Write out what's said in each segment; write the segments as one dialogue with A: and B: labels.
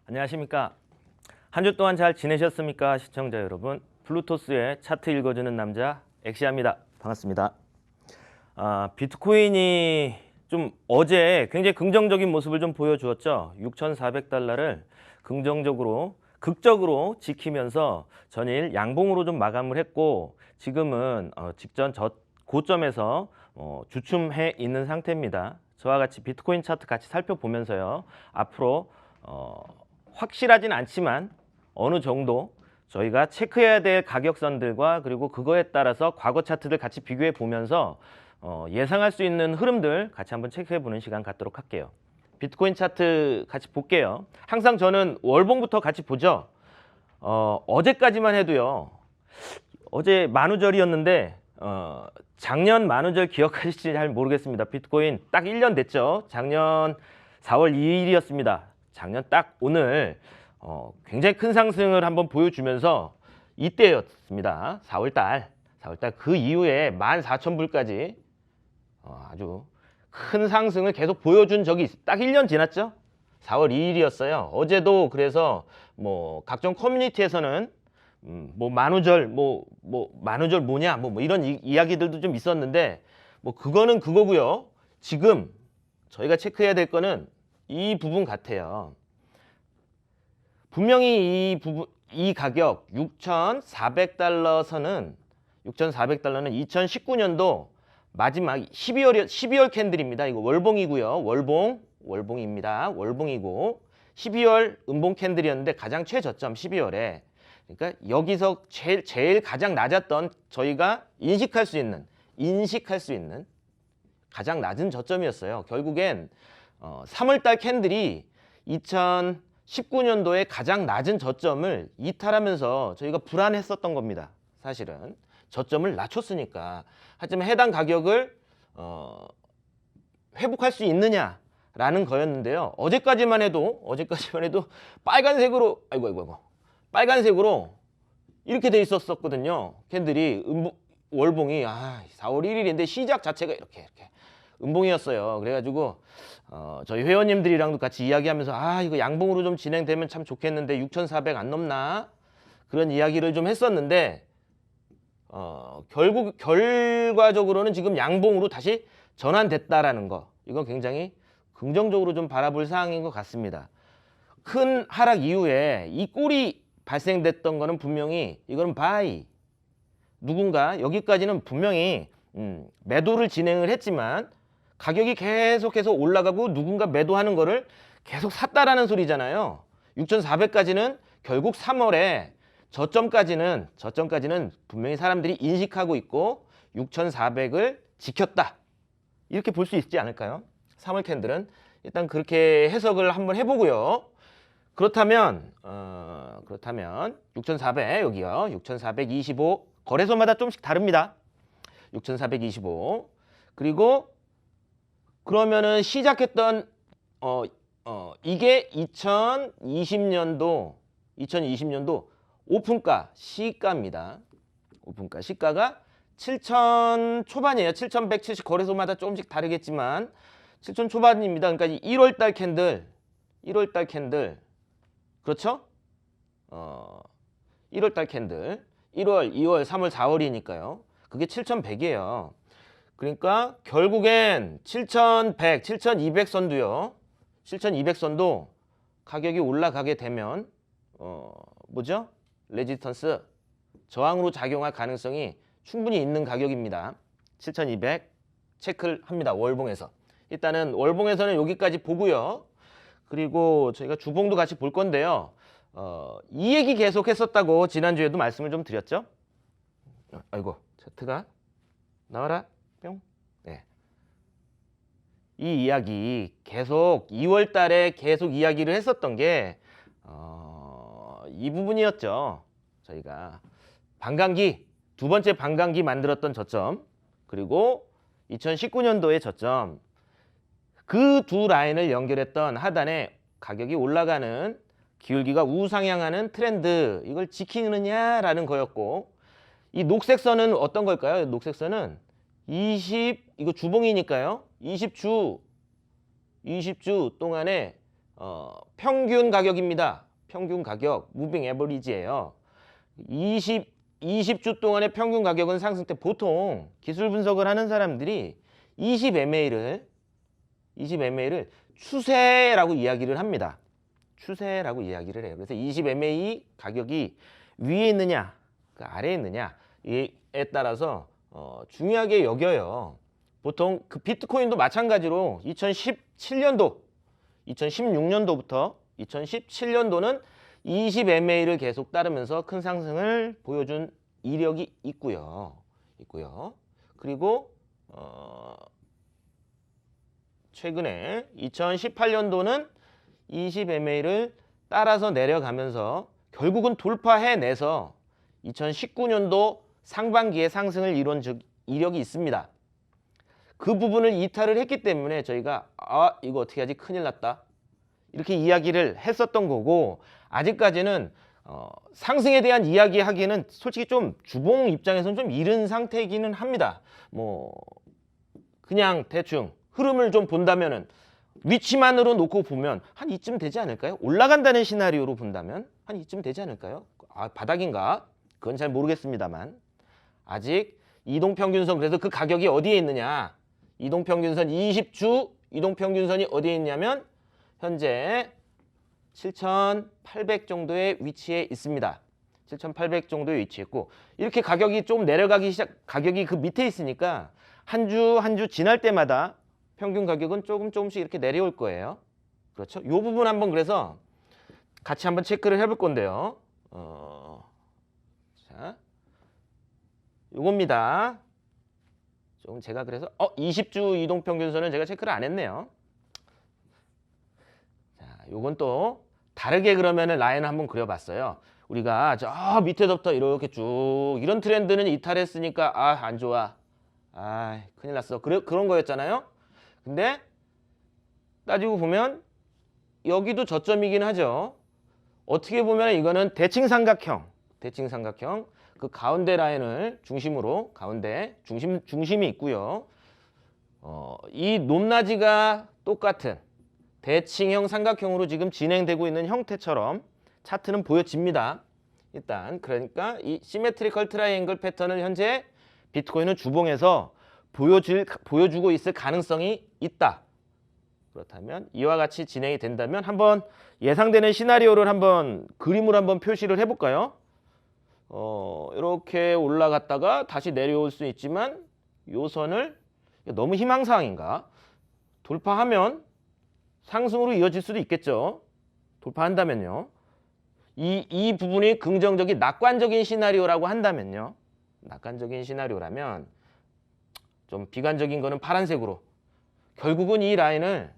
A: 안녕하십니까. 한 주 동안 잘 지내셨습니까? 시청자 여러분. 블루토스의 차트 읽어주는 남자 엑시아입니다. 반갑습니다. 비트코인이 좀 어제 굉장히 긍정적인 모습을 좀 보여주었죠. 6,400달러를 긍정적으로 극적으로 지키면서 전일 양봉으로 좀 마감을 했고, 지금은 직전 고점에서 주춤해 있는 상태입니다. 저와 같이 비트코인 차트 같이 살펴보면서요, 앞으로 확실하진 않지만 어느 정도 저희가 체크해야 될 가격선들과 그리고 그거에 따라서 과거 차트들 같이 비교해 보면서 예상할 수 있는 흐름들 같이 한번 체크해 보는 시간 갖도록 할게요. 비트코인 차트 같이 볼게요. 항상 저는 월봉부터 같이 보죠. 어제까지만 해도요. 어제 만우절이었는데 작년 만우절 기억하실지 잘 모르겠습니다. 비트코인 딱 1년 됐죠. 작년 4월 2일이었습니다. 작년 딱 오늘 굉장히 큰 상승을 한번 보여주면서 이때였습니다. 4월달 그 이후에 14,000불까지 아주 큰 상승을 계속 보여준 적이 딱 1년 지났죠. 4월 2일이었어요. 어제도 그래서 뭐 각종 커뮤니티에서는 뭐 만우절 만우절 뭐냐 뭐 이런 이야기들도 좀 있었는데, 뭐 그거는 그거고요. 지금 저희가 체크해야 될 거는 이 부분 같아요. 분명히 이 가격 6,400달러 는 2019년도 마지막 12월 캔들입니다. 이거 월봉이고요. 월봉입니다. 월봉이고 12월 음봉 캔들이었는데 가장 최저점 12월에. 그러니까 여기서 제일 가장 낮았던, 저희가 인식할 수 있는 가장 낮은 저점이었어요. 결국엔 3월달 캔들이 2019년도에 가장 낮은 저점을 이탈하면서 저희가 불안했었던 겁니다. 사실은 저점을 낮췄으니까. 하지만 해당 가격을 회복할 수 있느냐라는 거였는데요. 어제까지만 해도 빨간색으로 빨간색으로 이렇게 돼 있었거든요. 캔들이 월봉이 4월 1일인데 시작 자체가 이렇게 음봉이었어요. 그래가지고 저희 회원님들이랑도 같이 이야기하면서 이거 양봉으로 좀 진행되면 참 좋겠는데 6,400 안 넘나 그런 이야기를 좀 했었는데, 결과적으로는 지금 양봉으로 다시 전환됐다라는 거, 이건 굉장히 긍정적으로 좀 바라볼 사항인 것 같습니다. 큰 하락 이후에 이 꼴이 발생됐던 거는 분명히 이거는 누군가 여기까지는 분명히 매도를 진행을 했지만 가격이 계속해서 올라가고 누군가 매도하는 거를 계속 샀다라는 소리잖아요. 6,400까지는 결국 3월에 저점까지는 분명히 사람들이 인식하고 있고 6,400을 지켰다, 이렇게 볼 수 있지 않을까요? 3월 캔들은 일단 그렇게 해석을 한번 해보고요. 그렇다면 6,400 여기요. 6,425 거래소마다 조금씩 다릅니다. 6,425. 그리고 그러면은 시작했던 이게 2020년도 오픈가 시가입니다. 오픈가 시가가 7,000 초반이에요. 7,170, 거래소마다 조금씩 다르겠지만 7,000 초반입니다. 그러니까 1월달 캔들 그렇죠? 1월달 캔들 1월, 2월, 3월, 4월이니까요. 그게 7,100이에요. 그러니까 결국엔 7,100, 7,200선도요. 7,200선도 가격이 올라가게 되면 뭐죠? 레지스턴스, 저항으로 작용할 가능성이 충분히 있는 가격입니다. 7,200 체크를 합니다. 월봉에서. 일단은 월봉에서는 여기까지 보고요. 그리고 저희가 주봉도 같이 볼 건데요. 이 얘기 계속 했었다고 지난주에도 말씀을 좀 드렸죠. 아이고, 차트가 나와라. 뿅. 네. 이 이야기 계속 2월 달에 계속 이야기를 했었던 게 이 부분이었죠. 저희가 반감기, 두 번째 반감기 만들었던 저점, 그리고 2019년도의 저점, 그 두 라인을 연결했던 하단에 가격이 올라가는 기울기가 우상향하는 트렌드, 이걸 지키느냐라는 거였고, 이 녹색 선은 어떤 걸까요? 녹색 선은 이거 주봉이니까요. 20주 동안에 평균 가격입니다. 평균 가격, 무빙 에버리지예요. 20주 동안의 평균 가격은 상승 때 보통 기술 분석을 하는 사람들이 20MA를 추세라고 이야기를 합니다. 추세라고 이야기를 해요. 그래서 20MA 가격이 위에 있느냐, 그 아래에 있느냐에 따라서 중요하게 여겨요. 보통 그 비트코인도 마찬가지로 2017년도, 2016년도부터 2017년도는 20MA를 계속 따르면서 큰 상승을 보여준 이력이 있고요. 그리고 최근에 2018년도는 20MA를 따라서 내려가면서 결국은 돌파해내서 2019년도 상반기에 상승을 이룬 이력이 있습니다. 그 부분을 이탈을 했기 때문에 저희가 이거 어떻게 하지? 큰일 났다. 이렇게 이야기를 했었던 거고, 아직까지는 상승에 대한 이야기하기는 솔직히 좀 주봉 입장에서는 좀 이른 상태이기는 합니다. 뭐 그냥 대충 흐름을 좀 본다면은 위치만으로 놓고 보면 한 이쯤 되지 않을까요? 올라간다는 시나리오로 본다면 한 이쯤 되지 않을까요? 바닥인가? 그건 잘 모르겠습니다만 아직 이동평균선, 그래서 그 가격이 어디에 있느냐? 이동평균선 20주 이동평균선이 어디에 있냐면 현재 7,800 정도의 위치에 있습니다. 7,800 정도에 위치했고, 이렇게 가격이 좀 내려가기 가격이 그 밑에 있으니까 한 주 지날 때마다 평균 가격은 조금씩 이렇게 내려올 거예요. 그렇죠? 이 부분 한번 그래서 같이 한번 체크를 해볼 건데요. 자, 요겁니다. 좀 제가 그래서 20주 이동평균선은 제가 체크를 안 했네요. 자, 요건 또 다르게 그러면은 라인을 한번 그려봤어요. 우리가 저 밑에서부터 이렇게 쭉 이런 트렌드는 이탈했으니까 안 좋아. 큰일 났어. 그런 거였잖아요. 근데 따지고 보면 여기도 저점이긴 하죠. 어떻게 보면 이거는 대칭 삼각형 그 가운데 라인을 중심으로 중심이 있고요. 이 높낮이가 똑같은 대칭형 삼각형으로 지금 진행되고 있는 형태처럼 차트는 보여집니다. 일단 그러니까 이 시메트리컬 트라이앵글 패턴을 현재 비트코인은 주봉에서 보여주고 있을 가능성이 있다. 그렇다면 이와 같이 진행이 된다면 한번 예상되는 시나리오를 한번 그림으로 한번 표시를 해볼까요? 이렇게 올라갔다가 다시 내려올 수 있지만 요 선을 너무 희망사항인가? 돌파하면 상승으로 이어질 수도 있겠죠. 돌파한다면요. 이 부분이 긍정적인 낙관적인 시나리오라고 한다면요. 낙관적인 시나리오라면 좀 비관적인 거는 파란색으로 결국은 이 라인을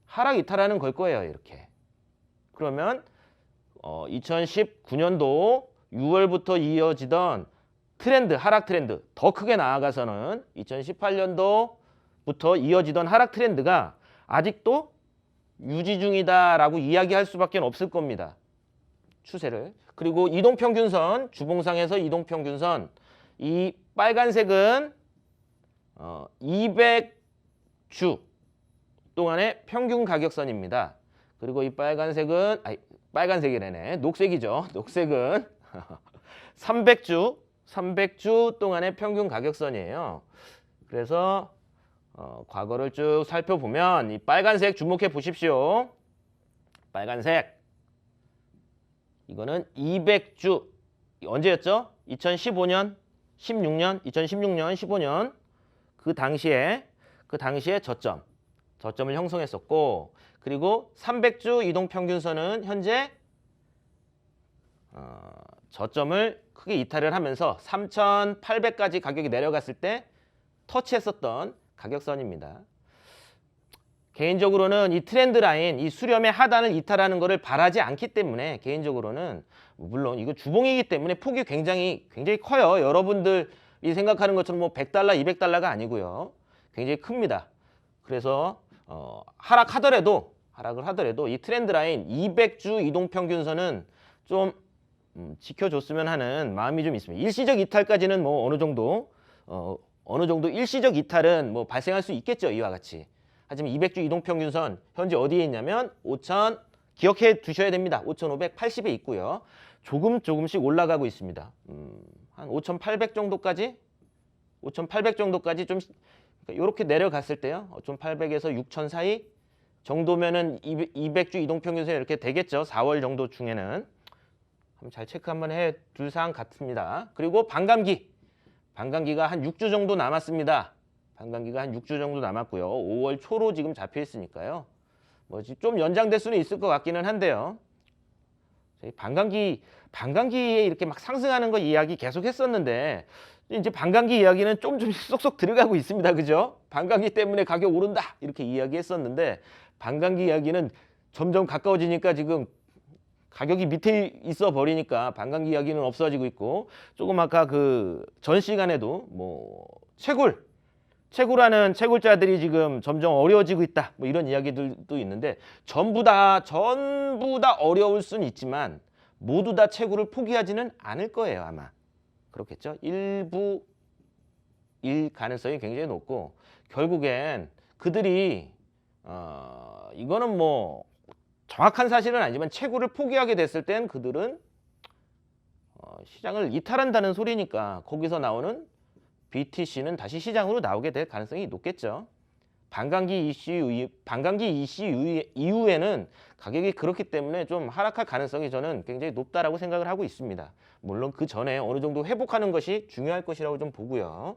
A: 하락 이탈하는 걸 거예요. 이렇게. 그러면 2019년도 6월부터 이어지던 트렌드, 하락 트렌드 더 크게 나아가서는 2018년도부터 이어지던 하락 트렌드가 아직도 유지 중이다라고 이야기할 수밖에 없을 겁니다. 추세를. 그리고 이동평균선, 주봉상에서 이동평균선 이 빨간색은 200주 동안의 평균 가격선입니다. 그리고 이 빨간색은 빨간색이래네. 녹색이죠. 녹색은 300주 동안의 평균 가격선이에요. 그래서 과거를 쭉 살펴보면 이 빨간색 주목해 보십시오. 빨간색 이거는 200주 언제였죠? 2015년, 16년, 2016년, 15년 그 당시에 저점을 형성했었고, 그리고 300주 이동평균선은 현재 저점을 크게 이탈을 하면서 3,800까지 가격이 내려갔을 때 터치했었던 가격선입니다. 개인적으로는 이 트렌드 라인, 이 수렴의 하단을 이탈하는 것을 바라지 않기 때문에 개인적으로는 물론 이거 주봉이기 때문에 폭이 굉장히 커요. 여러분들이 생각하는 것처럼 뭐 100달러, 200달러가 아니고요. 굉장히 큽니다. 그래서 하락을 하더라도 이 트렌드 라인 200주 이동평균선은 좀 지켜줬으면 하는 마음이 좀 있습니다. 일시적 이탈까지는 뭐 어느 정도 일시적 이탈은 뭐 발생할 수 있겠죠. 이와 같이. 하지만 200주 이동평균선 현재 어디에 있냐면 5,000 기억해 두셔야 됩니다. 5,580에 있고요. 조금씩 올라가고 있습니다. 한 5,800 정도까지 5,800 정도까지 좀 이렇게 내려갔을 때요. 5,800에서 6,000 사이 정도면은 200주 이동평균선이 이렇게 되겠죠. 4월 정도 중에는. 한번 잘 체크 한번 해 둘 사항 같습니다. 그리고 반감기가 한 6주 정도 남았습니다. 반감기가 한 6주 정도 남았고요. 5월 초로 지금 잡혀 있으니까요. 뭐 좀 연장될 수는 있을 것 같기는 한데요. 저희 반감기에 이렇게 막 상승하는 거 이야기 계속 했었는데 이제 반감기 이야기는 좀 쏙쏙 들어가고 있습니다. 그죠? 반감기 때문에 가격 오른다 이렇게 이야기했었는데 반감기 이야기는 점점 가까워지니까 지금 가격이 밑에 있어 버리니까 반감기 이야기는 없어지고 있고 조금 아까 그 전 시간에도 뭐 채굴하는 채굴자들이 지금 점점 어려워지고 있다 뭐 이런 이야기들도 있는데 전부 다 어려울 수는 있지만 모두 다 채굴을 포기하지는 않을 거예요. 아마 그렇겠죠. 일부일 가능성이 굉장히 높고 결국엔 그들이 이거는 뭐 정확한 사실은 아니지만 채굴을 포기하게 됐을 땐 그들은 시장을 이탈한다는 소리니까 거기서 나오는 BTC는 다시 시장으로 나오게 될 가능성이 높겠죠. 반감기 이슈 이후에는 가격이 그렇기 때문에 좀 하락할 가능성이 저는 굉장히 높다라고 생각을 하고 있습니다. 물론 그 전에 어느 정도 회복하는 것이 중요할 것이라고 좀 보고요.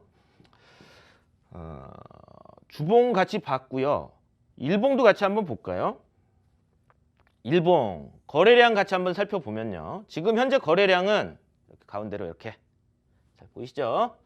A: 주봉 같이 봤고요. 일봉도 같이 한번 볼까요? 일봉 거래량 같이 한번 살펴보면요. 지금 현재 거래량은 이렇게 가운데로 이렇게 잘 보이시죠?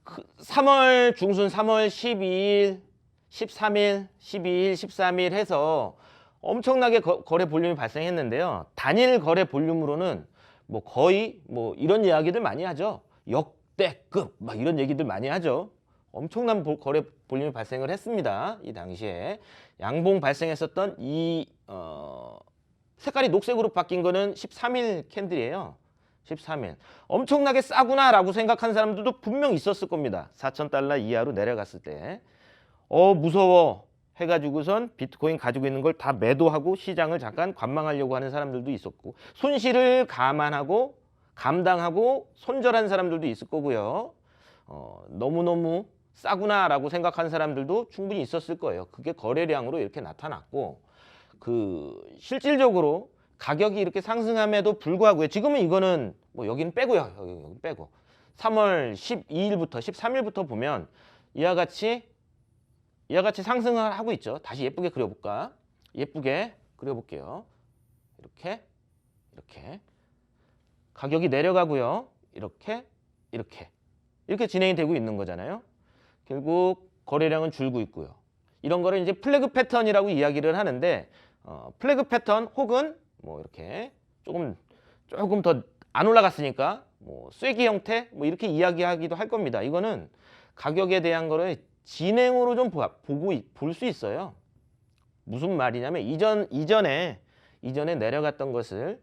A: 3월 중순 3월 12일, 13일, 12일, 13일 해서 엄청나게 거래 볼륨이 발생했는데요. 단일 거래 볼륨으로는 뭐 거의 뭐 이런 이야기들 많이 하죠. 역대급 막 이런 얘기들 많이 하죠. 엄청난 거래 볼륨이 발생을 했습니다. 이 당시에 양봉 발생했었던 이 색깔이 녹색으로 바뀐 거는 13일 캔들이에요. 13일. 엄청나게 싸구나라고 생각한 사람들도 분명 있었을 겁니다. 4,000달러 이하로 내려갔을 때. 무서워 해가지고선 비트코인 가지고 있는 걸 다 매도하고 시장을 잠깐 관망하려고 하는 사람들도 있었고 손실을 감당하고 손절한 사람들도 있을 거고요. 너무너무 싸구나라고 생각한 사람들도 충분히 있었을 거예요. 그게 거래량으로 이렇게 나타났고 실질적으로 가격이 이렇게 상승함에도 불구하고요. 지금은 이거는 뭐 여기는 빼고요. 여기 빼고 3월 12일부터 13일부터 보면 이와 같이 상승을 하고 있죠. 다시 예쁘게 그려볼까? 예쁘게 그려볼게요. 이렇게 가격이 내려가고요. 이렇게 진행이 되고 있는 거잖아요. 결국 거래량은 줄고 있고요. 이런 거를 이제 플래그 패턴이라고 이야기를 하는데 플래그 패턴 혹은 뭐 이렇게 조금 더 안 올라갔으니까 뭐 쐐기 형태 뭐 이렇게 이야기하기도 할 겁니다. 이거는 가격에 대한 거를 진행으로 좀 볼 수 있어요. 무슨 말이냐면 이전에 내려갔던 것을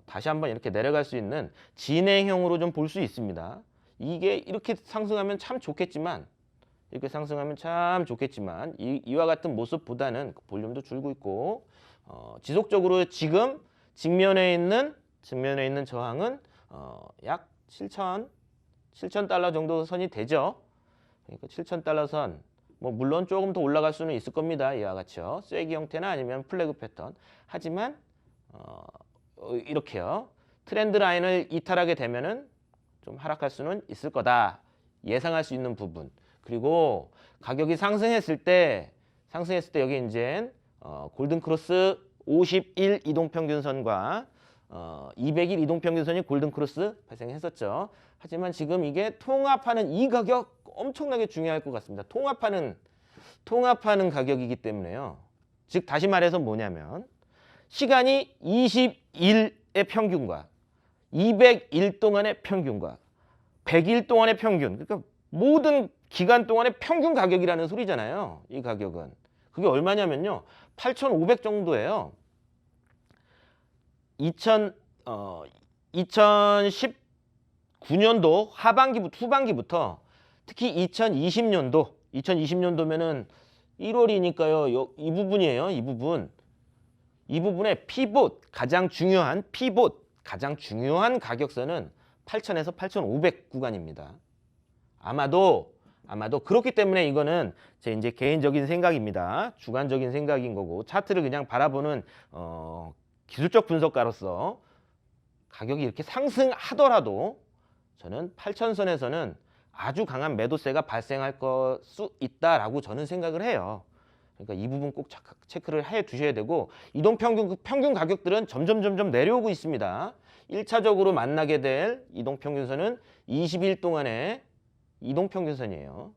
A: 다시 한번 이렇게 내려갈 수 있는 진행형으로 좀 볼 수 있습니다. 이게 이렇게 상승하면 참 좋겠지만 이와 같은 모습보다는 모습보다는 볼륨도 줄고 있고 지속적으로 지금 직면에 있는 저항은 약 7,000달러 정도 선이 되죠. 그러니까 7,000달러 선 뭐 물론 조금 더 올라갈 수는 있을 겁니다. 이와 같이요. 쐐기 형태나 아니면 플래그 패턴. 하지만 이렇게요. 트렌드 라인을 이탈하게 되면은 좀 하락할 수는 있을 거다. 예상할 수 있는 부분. 그리고 가격이 상승했을 때 여기 이제 골든 크로스 50일 이동평균선과 200일 이동평균선이 골든 크로스 발생했었죠. 하지만 지금 이게 통합하는 이 가격 엄청나게 중요할 것 같습니다. 통합하는 가격이기 때문에요. 즉 다시 말해서 뭐냐면 시간이 20일의 평균과 200일 동안의 평균과 100일 동안의 평균, 그러니까 모든 기간 동안의 평균 가격이라는 소리잖아요. 이 가격은. 그게 얼마냐면요. 8,500 정도예요. 2019년도 후반기부터 특히 2020년도면은 1월이니까요. 이 부분이에요. 이 부분. 이 부분의 피봇, 가장 중요한 피봇, 가장 중요한 가격선은 8,000에서 8,500 구간입니다. 아마도 그렇기 때문에 이거는 제 이제 개인적인 생각입니다. 주관적인 생각인 거고 차트를 그냥 바라보는 기술적 분석가로서 가격이 이렇게 상승하더라도 저는 8,000선에서는 아주 강한 매도세가 발생할 수 있다라고 저는 생각을 해요. 그러니까 이 부분 꼭 체크를 해 두셔야 되고 이동평균 가격들은 점점 내려오고 있습니다. 1차적으로 만나게 될 이동평균선은 20일 동안의 이동평균선이에요.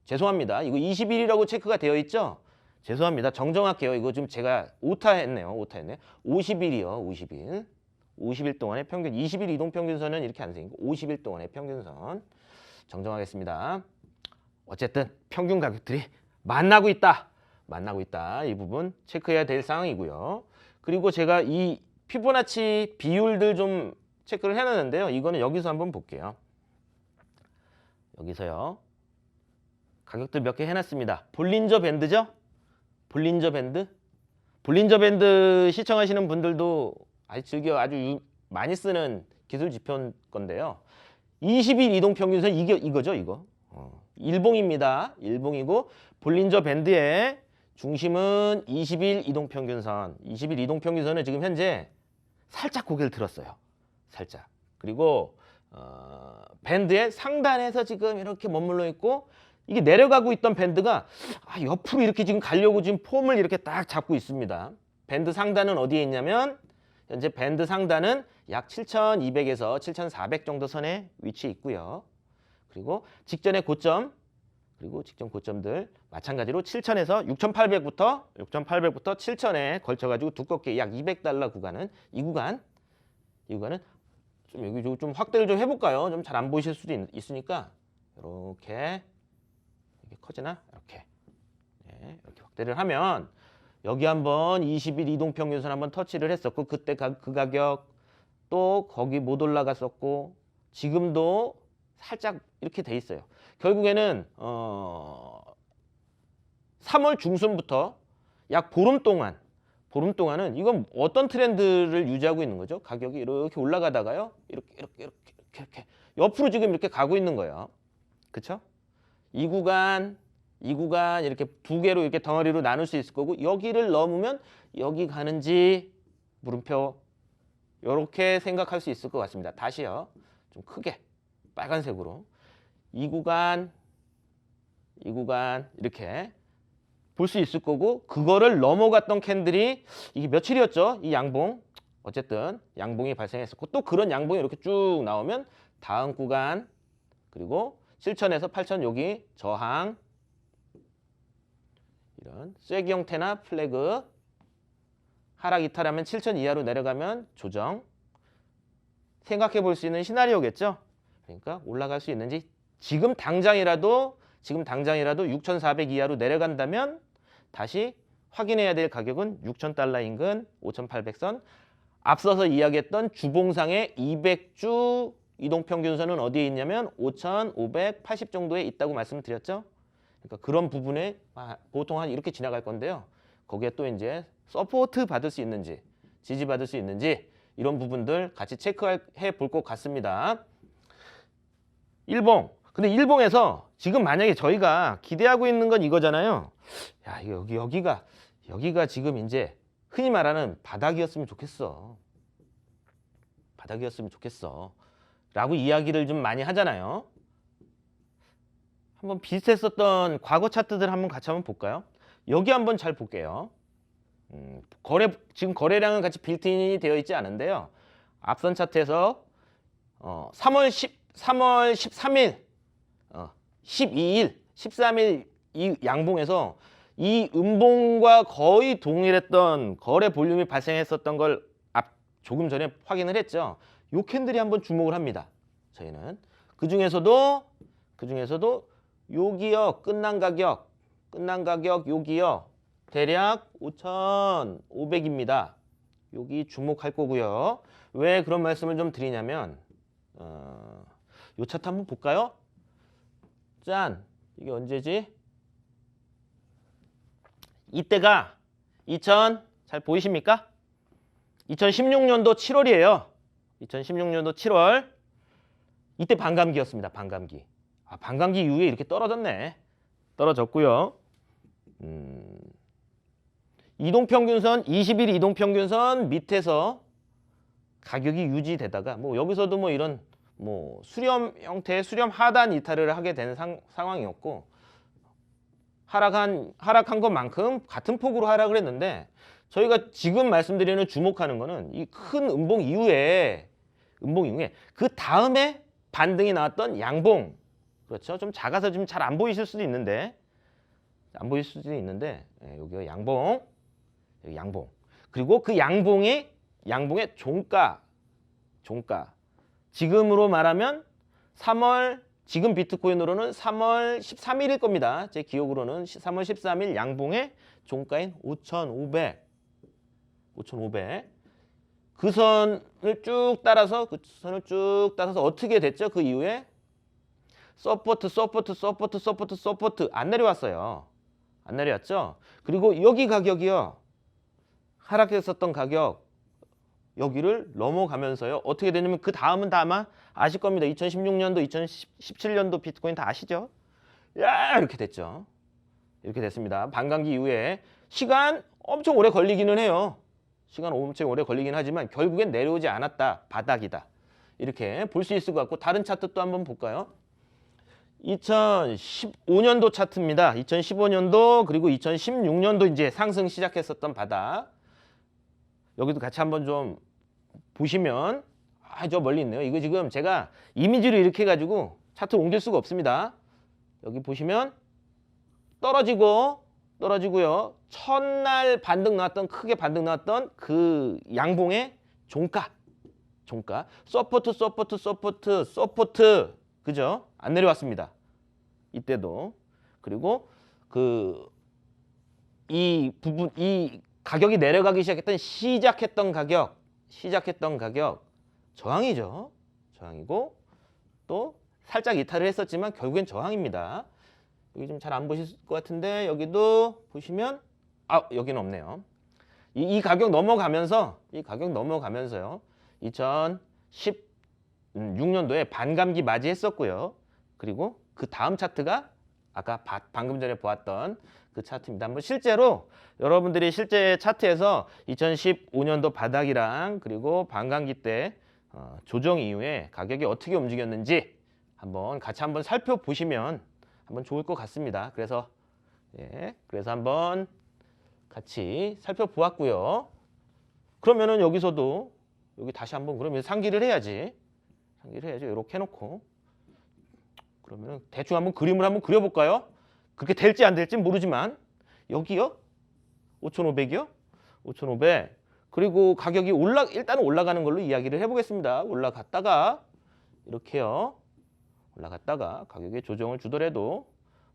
A: 죄송합니다. 이거 20일이라고 체크가 되어 있죠? 죄송합니다. 정정할게요. 이거 좀 제가 오타했네요. 50일이요. 50일. 50일 동안의 평균, 20일 이동평균선은 이렇게 안 생기고 50일 동안의 평균선 정정하겠습니다. 어쨌든 평균 가격들이 만나고 있다. 이 부분 체크해야 될 상황이고요. 그리고 제가 이 피보나치 비율들 좀 체크를 해놨는데요. 이거는 여기서 한번 볼게요. 여기서요. 가격들 몇 개 해놨습니다. 볼린저 밴드죠? 볼린저 밴드 시청하시는 분들도 아주 많이 쓰는 기술 지표인 건데요. 20일 이동평균선 이거죠, 이거. 일봉입니다. 일봉이고 볼린저 밴드의 중심은 20일 이동평균선. 20일 이동평균선은 지금 현재 살짝 고개를 들었어요. 살짝. 그리고 밴드의 상단에서 지금 이렇게 머물러 있고 이게 내려가고 있던 밴드가 옆으로 이렇게 지금 가려고 지금 폼을 이렇게 딱 잡고 있습니다. 밴드 상단은 어디에 있냐면 현재 밴드 상단은 약 7,200에서 7,400 정도 선에 위치해 있고요. 그리고 직전의 고점 그리고 직전 고점들 마찬가지로 7,000에서 6,800부터 7,000에 걸쳐가지고 두껍게 약 200달러 구간은 이 구간은 좀 여기 좀 확대를 좀 해볼까요? 좀 잘 안 보이실 수도 있으니까 이렇게 커지나? 이렇게 확대를 하면 여기 한번 20일 이동평균선 한번 터치를 했었고 그때 그 가격 또 거기 못 올라갔었고 지금도 살짝 이렇게 돼 있어요. 결국에는 3월 중순부터 약 보름 동안은 이건 어떤 트렌드를 유지하고 있는 거죠? 가격이 이렇게 올라가다가요. 이렇게 옆으로 지금 이렇게 가고 있는 거예요. 그렇죠? 이 구간 이렇게 두 개로 이렇게 덩어리로 나눌 수 있을 거고 여기를 넘으면 여기 가는지 물음표 이렇게 생각할 수 있을 것 같습니다. 다시요. 좀 크게 빨간색으로 이 구간 이렇게 볼 수 있을 거고 그거를 넘어갔던 캔들이 이게 며칠이었죠? 이 양봉 어쨌든 양봉이 발생했었고 또 그런 양봉이 이렇게 쭉 나오면 다음 구간 그리고 7,000에서 8,000 여기 저항 이런 쐐기 형태나 플래그 하락 이탈하면 7,000 이하로 내려가면 조정 생각해 볼 수 있는 시나리오겠죠. 그러니까 올라갈 수 있는지 지금 당장이라도 6,400 이하로 내려간다면 다시 확인해야 될 가격은 6,000달러 인근 5,800선 앞서서 이야기했던 주봉상의 200주 이동평균선은 어디에 있냐면 5,580 정도에 있다고 말씀드렸죠. 그러니까 그런 부분에 보통 한 이렇게 지나갈 건데요. 거기에 또 이제 서포트 받을 수 있는지 지지 받을 수 있는지 이런 부분들 같이 체크해 볼 것 같습니다. 일봉. 근데 일봉에서 지금 만약에 저희가 기대하고 있는 건 이거잖아요. 야, 여기가 지금 이제 흔히 말하는 바닥이었으면 좋겠어. 라고 이야기를 좀 많이 하잖아요. 한번 비슷했었던 과거 차트들 한번 같이 한번 볼까요? 여기 한번 잘 볼게요. 지금 거래량은 같이 빌트인이 되어 있지 않은데요. 앞선 차트에서 3월 13일, 12일, 13일 이 양봉에서 이 음봉과 거의 동일했던 거래 볼륨이 발생했었던 걸 조금 전에 확인을 했죠. 요 캔들이 한번 주목을 합니다. 저희는 그 중에서도 여기요 끝난 가격 여기요 대략 5,500입니다. 여기 주목할 거고요. 왜 그런 말씀을 좀 드리냐면 요 차트 한번 볼까요? 짠! 이게 언제지? 이때가 잘 보이십니까? 2016년도 7월이에요. 2016년도 7월. 이때 반감기였습니다. 반감기. 반감기 이후에 이렇게 떨어졌네. 떨어졌고요. 이동평균선 20일 이동평균선 밑에서 가격이 유지되다가 뭐 여기서도 뭐 이런 뭐 수렴 형태의 수렴 하단 이탈을 하게 되는 상황이었고 하락한 것만큼 같은 폭으로 하락을 했는데 저희가 지금 말씀드리는 주목하는 거는 이 큰 음봉 이후에 그 다음에 반등이 나왔던 양봉. 그렇죠? 좀 작아서 지금 잘 안 보이실 수도 있는데 여기가 양봉. 여기 양봉. 그리고 그 양봉의 종가. 지금으로 말하면 지금 비트코인으로는 3월 13일일 겁니다. 제 기억으로는 3월 13일 양봉의 종가인 5,500. 그 선을 쭉 따라서 어떻게 됐죠? 그 이후에 서포트 안 내려왔어요. 안 내려왔죠? 그리고 여기 가격이요. 하락했었던 가격 여기를 넘어가면서요. 어떻게 되냐면 그 다음은 다 아마 아실 겁니다. 2016년도, 2017년도 비트코인 다 아시죠? 야 이렇게 됐죠. 이렇게 됐습니다. 반감기 이후에 시간 엄청 오래 걸리기는 해요. 시간 엄청 오래 걸리긴 하지만 결국엔 내려오지 않았다. 바닥이다. 이렇게 볼 수 있을 것 같고 다른 차트 또 한번 볼까요? 2015년도 차트입니다. 2015년도 그리고 2016년도 이제 상승 시작했었던 바닥. 여기도 같이 한번 좀 보시면 저 멀리 있네요. 이거 지금 제가 이미지로 이렇게 해가지고 차트 옮길 수가 없습니다. 여기 보시면 떨어지고요. 첫날 크게 반등 나왔던 그 양봉의 종가. 서포트. 그죠? 안 내려왔습니다. 이때도. 그리고 이 가격이 내려가기 시작했던 가격 저항이죠. 저항이고 또 살짝 이탈을 했었지만 결국엔 저항입니다. 여기 좀 잘 안 보실 것 같은데 여기도 보시면 여기는 없네요. 이 가격 넘어가면서요. 2016년도에 반감기 맞이했었고요. 그리고 그 다음 차트가 아까 방금 전에 보았던 그 차트입니다. 한번 실제로 여러분들이 실제 차트에서 2015년도 바닥이랑 그리고 반감기 때 조정 이후에 가격이 어떻게 움직였는지 같이 한번 살펴보시면 한번 좋을 것 같습니다. 그래서 한번 같이 살펴보았고요. 그러면은 여기서도 여기 다시 한번 그러면 상기를 해야지. 이렇게 해놓고 그러면 대충 한번 그림을 한번 그려볼까요? 그렇게 될지 안 될지 모르지만 여기요? 5,500이요? 5,500. 그리고 가격이 일단 올라가는 걸로 이야기를 해보겠습니다. 올라갔다가 이렇게요. 올라갔다가 가격에 조정을 주더라도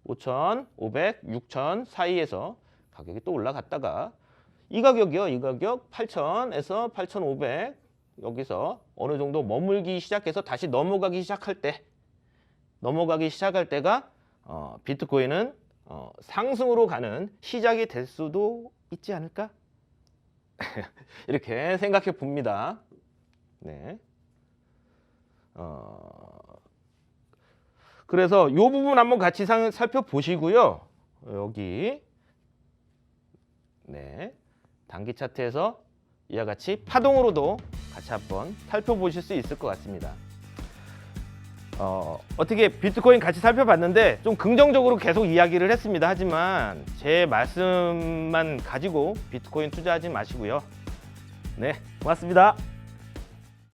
A: 5,500, 6,000 사이에서 가격이 또 올라갔다가 이 가격이요. 이 가격 8,000에서 8,500 여기서 어느 정도 머물기 시작해서 다시 넘어가기 시작할 때가 비트코인은 상승으로 가는 시작이 될 수도 있지 않을까? 이렇게 생각해 봅니다. 네. 그래서 이 부분 한번 같이 살펴보시고요. 여기 단기 차트에서 이와 같이 파동으로도 같이 한번 살펴보실 수 있을 것 같습니다. 어떻게 비트코인 같이 살펴봤는데 좀 긍정적으로 계속 이야기를 했습니다. 하지만 제 말씀만 가지고 비트코인 투자하지 마시고요. 네, 고맙습니다.